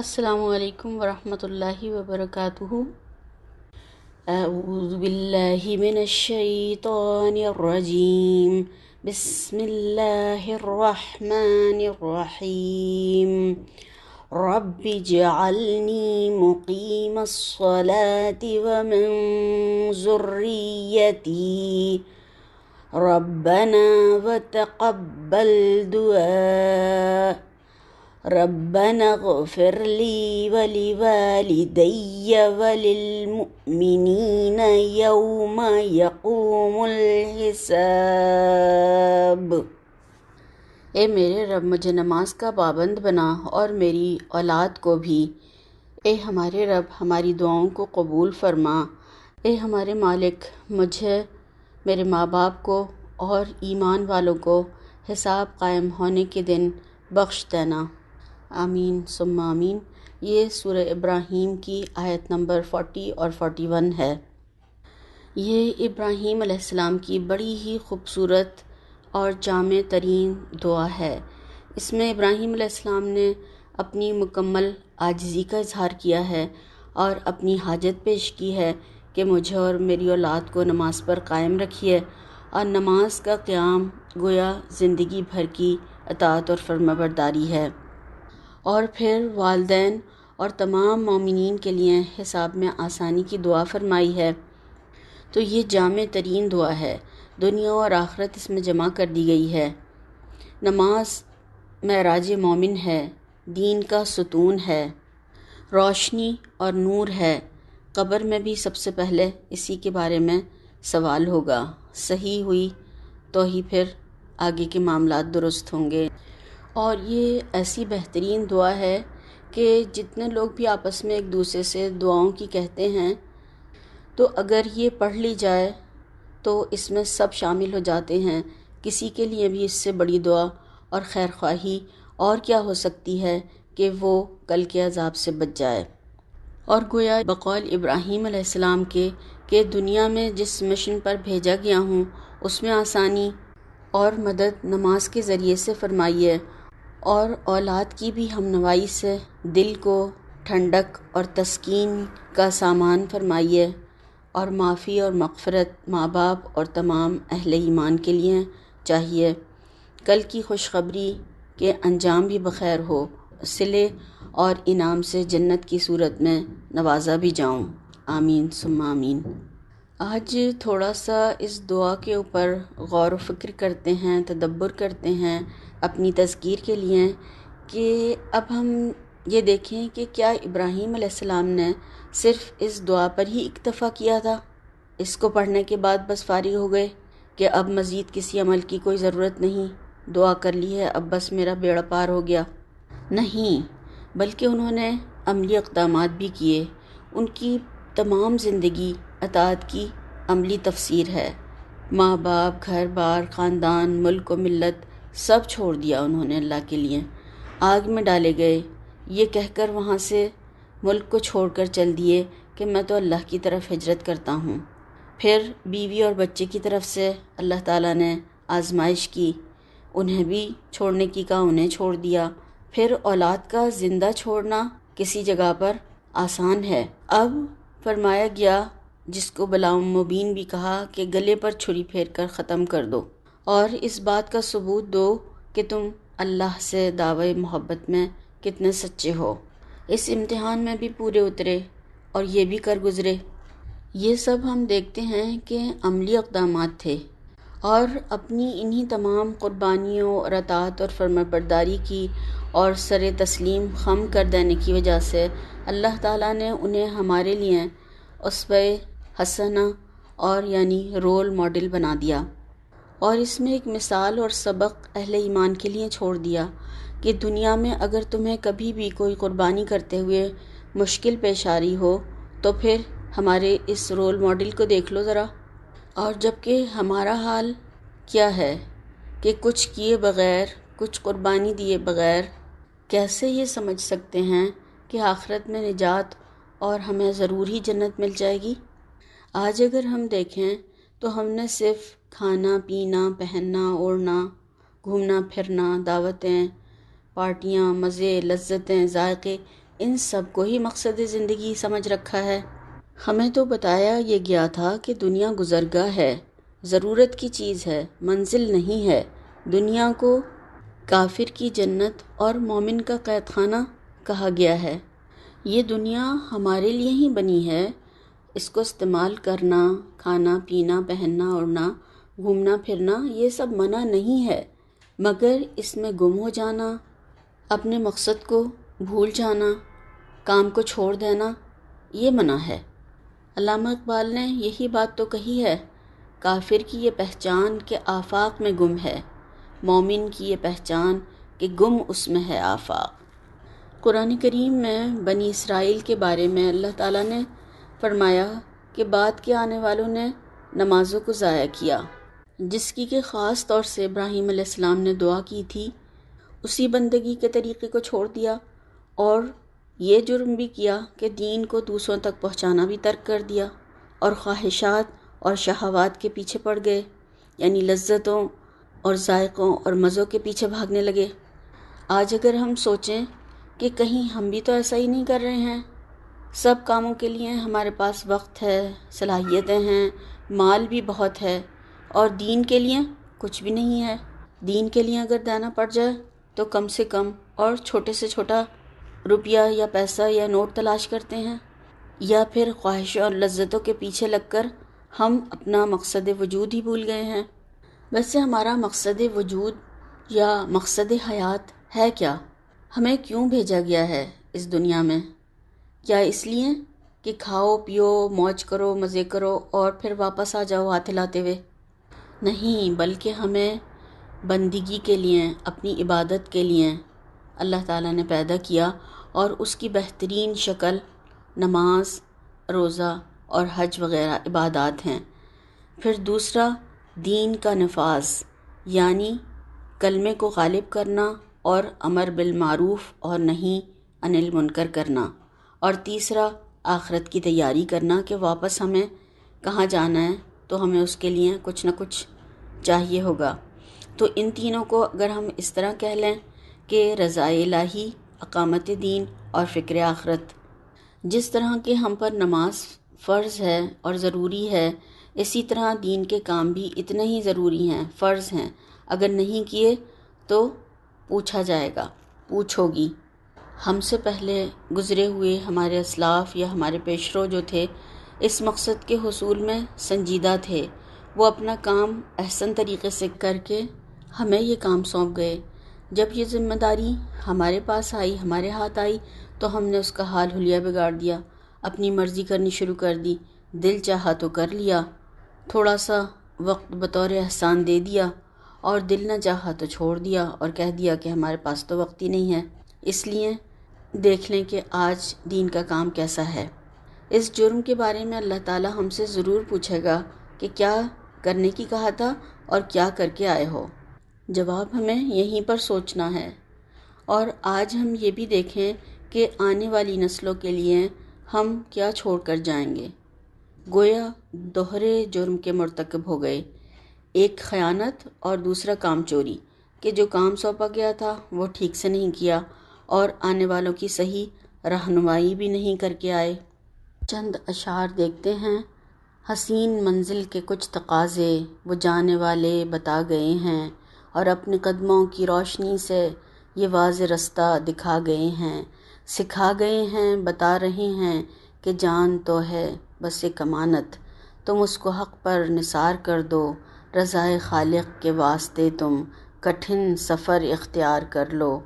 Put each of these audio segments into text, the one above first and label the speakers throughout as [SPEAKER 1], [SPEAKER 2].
[SPEAKER 1] السلام علیکم ورحمۃ اللہ وبرکاتہ۔ اعوذ باللہ من الشیطان الرجیم، بسم اللہ الرحمن الرحیم۔ رب اجعلنی مقیم الصلاة ومن ذریتی ربنا وتقبل دعاء ربنا اغفر لی ولوالدی وللمؤمنین یوم یقوم الحساب۔ اے میرے رب، مجھے نماز کا پابند بنا اور میری اولاد کو بھی۔ اے ہمارے رب، ہماری دعاؤں کو قبول فرما۔ اے ہمارے مالک، مجھے، میرے ماں باپ کو اور ایمان والوں کو حساب قائم ہونے کے دن بخش دینا۔ آمین ثم آمین۔ یہ سورہ ابراہیم کی آیت نمبر 40 اور 41 ہے۔ یہ ابراہیم علیہ السلام کی بڑی ہی خوبصورت اور جامع ترین دعا ہے۔ اس میں ابراہیم علیہ السلام نے اپنی مکمل عاجزی کا اظہار کیا ہے اور اپنی حاجت پیش کی ہے کہ مجھے اور میری اولاد کو نماز پر قائم رکھیے، اور نماز کا قیام گویا زندگی بھر کی اطاعت اور فرمانبرداری ہے۔ اور پھر والدین اور تمام مومنین کے لیے حساب میں آسانی کی دعا فرمائی ہے۔ تو یہ جامع ترین دعا ہے، دنیا اور آخرت اس میں جمع کر دی گئی ہے۔ نماز معراج مومن ہے، دین کا ستون ہے، روشنی اور نور ہے۔ قبر میں بھی سب سے پہلے اسی کے بارے میں سوال ہوگا، صحیح ہوئی تو ہی پھر آگے کے معاملات درست ہوں گے۔ اور یہ ایسی بہترین دعا ہے کہ جتنے لوگ بھی آپس میں ایک دوسرے سے دعاؤں کی کہتے ہیں، تو اگر یہ پڑھ لی جائے تو اس میں سب شامل ہو جاتے ہیں۔ کسی کے لیے بھی اس سے بڑی دعا اور خیر خواہی اور کیا ہو سکتی ہے کہ وہ کل کے عذاب سے بچ جائے۔ اور گویا بقول ابراہیم علیہ السلام کے کہ دنیا میں جس مشن پر بھیجا گیا ہوں اس میں آسانی اور مدد نماز کے ذریعے سے فرمائیے، اور اولاد کی بھی ہمنوائی سے دل کو ٹھنڈک اور تسکین کا سامان فرمائیے، اور معافی اور مغفرت ماں باپ اور تمام اہل ایمان کے لیے چاہیے۔ کل کی خوشخبری کے انجام بھی بخیر ہو، صلے اور انعام سے جنت کی صورت میں نوازا بھی جاؤں۔ آمین ثم آمین۔ آج تھوڑا سا اس دعا کے اوپر غور و فکر کرتے ہیں، تدبر کرتے ہیں اپنی تذکیر کے لیے، کہ اب ہم یہ دیکھیں کہ کیا ابراہیم علیہ السلام نے صرف اس دعا پر ہی اکتفا کیا تھا؟ اس کو پڑھنے کے بعد بس فارغ ہو گئے کہ اب مزید کسی عمل کی کوئی ضرورت نہیں، دعا کر لی ہے، اب بس میرا بیڑا پار ہو گیا؟ نہیں، بلکہ انہوں نے عملی اقدامات بھی کیے۔ ان کی تمام زندگی اطاعت کی عملی تفسیر ہے۔ ماں باپ، گھر بار، خاندان، ملک و ملت سب چھوڑ دیا انہوں نے اللہ کے لیے۔ آگ میں ڈالے گئے، یہ کہہ کر وہاں سے ملک کو چھوڑ کر چل دیے کہ میں تو اللہ کی طرف ہجرت کرتا ہوں۔ پھر بیوی اور بچے کی طرف سے اللہ تعالیٰ نے آزمائش کی، انہیں بھی چھوڑنے کی کہا، انہیں چھوڑ دیا۔ پھر اولاد کا زندہ چھوڑنا کسی جگہ پر آسان ہے۔ اب فرمایا گیا، جس کو بلاء مبین بھی کہا، کہ گلے پر چھری پھیر کر ختم کر دو، اور اس بات کا ثبوت دو کہ تم اللہ سے دعوی محبت میں کتنے سچے ہو۔ اس امتحان میں بھی پورے اترے اور یہ بھی کر گزرے۔ یہ سب ہم دیکھتے ہیں کہ عملی اقدامات تھے، اور اپنی انہی تمام قربانیوں اور اطاعت اور فرمانبرداری کی اور سر تسلیم خم کر دینے کی وجہ سے اللہ تعالیٰ نے انہیں ہمارے لیے اسوہ حسنہ اور یعنی رول ماڈل بنا دیا، اور اس میں ایک مثال اور سبق اہل ایمان کے لیے چھوڑ دیا کہ دنیا میں اگر تمہیں کبھی بھی کوئی قربانی کرتے ہوئے مشکل پیش آ رہی ہو تو پھر ہمارے اس رول ماڈل کو دیکھ لو ذرا۔ اور جبکہ ہمارا حال کیا ہے کہ کچھ کیے بغیر، کچھ قربانی دیے بغیر کیسے یہ سمجھ سکتے ہیں کہ آخرت میں نجات اور ہمیں ضرور ہی جنت مل جائے گی۔ آج اگر ہم دیکھیں تو ہم نے صرف کھانا پینا، پہننا اوڑھنا، گھومنا پھرنا، دعوتیں، پارٹیاں، مزے، لذتیں، ذائقے، ان سب کو ہی مقصد زندگی سمجھ رکھا ہے۔ ہمیں تو بتایا یہ گیا تھا کہ دنیا گزرگاہ ہے، ضرورت کی چیز ہے، منزل نہیں ہے۔ دنیا کو کافر کی جنت اور مومن کا قید خانہ کہا گیا ہے۔ یہ دنیا ہمارے لیے ہی بنی ہے، اس کو استعمال کرنا، کھانا پینا، پہننا اوڑھنا، گھومنا پھرنا، یہ سب منع نہیں ہے، مگر اس میں گم ہو جانا، اپنے مقصد کو بھول جانا، کام کو چھوڑ دینا، یہ منع ہے۔ علامہ اقبال نے یہی بات تو کہی ہے، کافر کی یہ پہچان کہ آفاق میں گم ہے، مومن کی یہ پہچان کہ گم اس میں ہے آفاق۔ قرآن کریم میں بنی اسرائیل کے بارے میں اللہ تعالیٰ نے فرمایا کہ بعد کے آنے والوں نے نمازوں کو ضائع کیا، جس کی کہ خاص طور سے ابراہیم علیہ السلام نے دعا کی تھی، اسی بندگی کے طریقے کو چھوڑ دیا، اور یہ جرم بھی کیا کہ دین کو دوسروں تک پہنچانا بھی ترک کر دیا، اور خواہشات اور شہوات کے پیچھے پڑ گئے، یعنی لذتوں اور ذائقوں اور مزوں کے پیچھے بھاگنے لگے۔ آج اگر ہم سوچیں کہ کہیں ہم بھی تو ایسا ہی نہیں کر رہے ہیں، سب کاموں کے لیے ہمارے پاس وقت ہے، صلاحیتیں ہیں، مال بھی بہت ہے، اور دین کے لیے کچھ بھی نہیں ہے۔ دین کے لیے اگر دینا پڑ جائے تو کم سے کم اور چھوٹے سے چھوٹا روپیہ یا پیسہ یا نوٹ تلاش کرتے ہیں، یا پھر خواہشوں اور لذتوں کے پیچھے لگ کر ہم اپنا مقصد وجود ہی بھول گئے ہیں۔ ویسے ہمارا مقصد وجود یا مقصد حیات ہے کیا؟ ہمیں کیوں بھیجا گیا ہے اس دنیا میں؟ کیا اس لیے کہ کھاؤ پیو موج کرو مزے کرو اور پھر واپس آ جاؤ ہاتھ ہلاتے ہوئے؟ نہیں، بلکہ ہمیں بندگی کے لیے، اپنی عبادت کے لیے اللہ تعالیٰ نے پیدا کیا، اور اس کی بہترین شکل نماز، روزہ اور حج وغیرہ عبادات ہیں۔ پھر دوسرا دین کا نفاذ، یعنی کلمے کو غالب کرنا اور امر بالمعروف اور نہی عن المنکر کرنا، اور تیسرا آخرت کی تیاری کرنا کہ واپس ہمیں کہاں جانا ہے، تو ہمیں اس کے لیے کچھ نہ کچھ چاہیے ہوگا۔ تو ان تینوں کو اگر ہم اس طرح کہہ لیں کہ رضائے الہی، اقامت دین اور فکر آخرت، جس طرح کہ ہم پر نماز فرض ہے اور ضروری ہے، اسی طرح دین کے کام بھی اتنے ہی ضروری ہیں، فرض ہیں۔ اگر نہیں کیے تو پوچھا جائے گا، پوچھو گی۔ ہم سے پہلے گزرے ہوئے ہمارے اسلاف یا ہمارے پیشرو جو تھے، اس مقصد کے حصول میں سنجیدہ تھے، وہ اپنا کام احسن طریقے سے کر کے ہمیں یہ کام سونپ گئے۔ جب یہ ذمہ داری ہمارے پاس آئی، ہمارے ہاتھ آئی، تو ہم نے اس کا حال حلیہ بگاڑ دیا، اپنی مرضی کرنی شروع کر دی، دل چاہا تو کر لیا، تھوڑا سا وقت بطور احسان دے دیا، اور دل نہ چاہا تو چھوڑ دیا، اور کہہ دیا کہ ہمارے پاس تو وقت ہی نہیں ہے۔ اس لیے دیکھ لیں کہ آج دین کا کام کیسا ہے۔ اس جرم کے بارے میں اللہ تعالیٰ ہم سے ضرور پوچھے گا کہ کیا کرنے کی کہا تھا اور کیا کر کے آئے ہو؟ جواب ہمیں یہیں پر سوچنا ہے۔ اور آج ہم یہ بھی دیکھیں کہ آنے والی نسلوں کے لیے ہم کیا چھوڑ کر جائیں گے۔ گویا دوہرے جرم کے مرتکب ہو گئے، ایک خیانت اور دوسرا کام چوری، کہ جو کام سونپا گیا تھا وہ ٹھیک سے نہیں کیا، اور آنے والوں کی صحیح رہنمائی بھی نہیں کر کے آئے۔ چند اشعار دیکھتے ہیں۔ حسین منزل کے کچھ تقاضے وہ جانے والے بتا گئے ہیں، اور اپنے قدموں کی روشنی سے یہ واضح رستہ دکھا گئے ہیں، سکھا گئے ہیں، بتا رہے ہیں کہ جان تو ہے بس ایک امانت، تم اس کو حق پر نثار کر دو، رضائے خالق کے واسطے تم کٹھن سفر اختیار کر لو،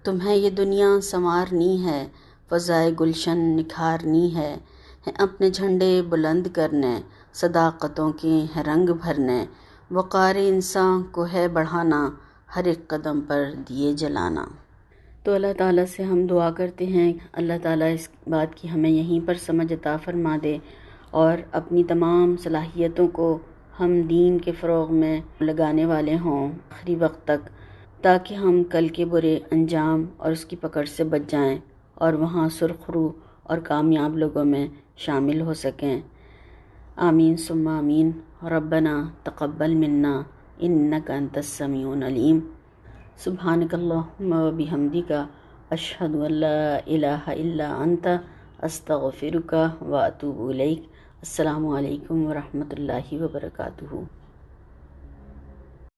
[SPEAKER 1] تمہیں یہ دنیا سنوارنی ہے، فضائے گلشن نکھارنی ہے، اپنے جھنڈے بلند کرنے، صداقتوں کے ہیں رنگ بھرنے، وقار انسان کو ہے بڑھانا، ہر ایک قدم پر دیے جلانا۔ تو اللہ تعالیٰ سے ہم دعا کرتے ہیں، اللہ تعالیٰ اس بات کی ہمیں یہیں پر سمجھ عطا فرما دے، اور اپنی تمام صلاحیتوں کو ہم دین کے فروغ میں لگانے والے ہوں آخری وقت تک، تاکہ ہم کل کے برے انجام اور اس کی پکڑ سے بچ جائیں، اور وہاں سرخ رو اور کامیاب لوگوں میں شامل ہو سکیں۔ آمین ثم آمین۔ ربنا تقبل منا انک انت السمیع العلیم۔ سبحانک اللہم و بحمدک اشہد ان لا الہ الا انت استغفرک و اتوب الیک۔ السلام علیکم ورحمۃ اللہ وبرکاتہ۔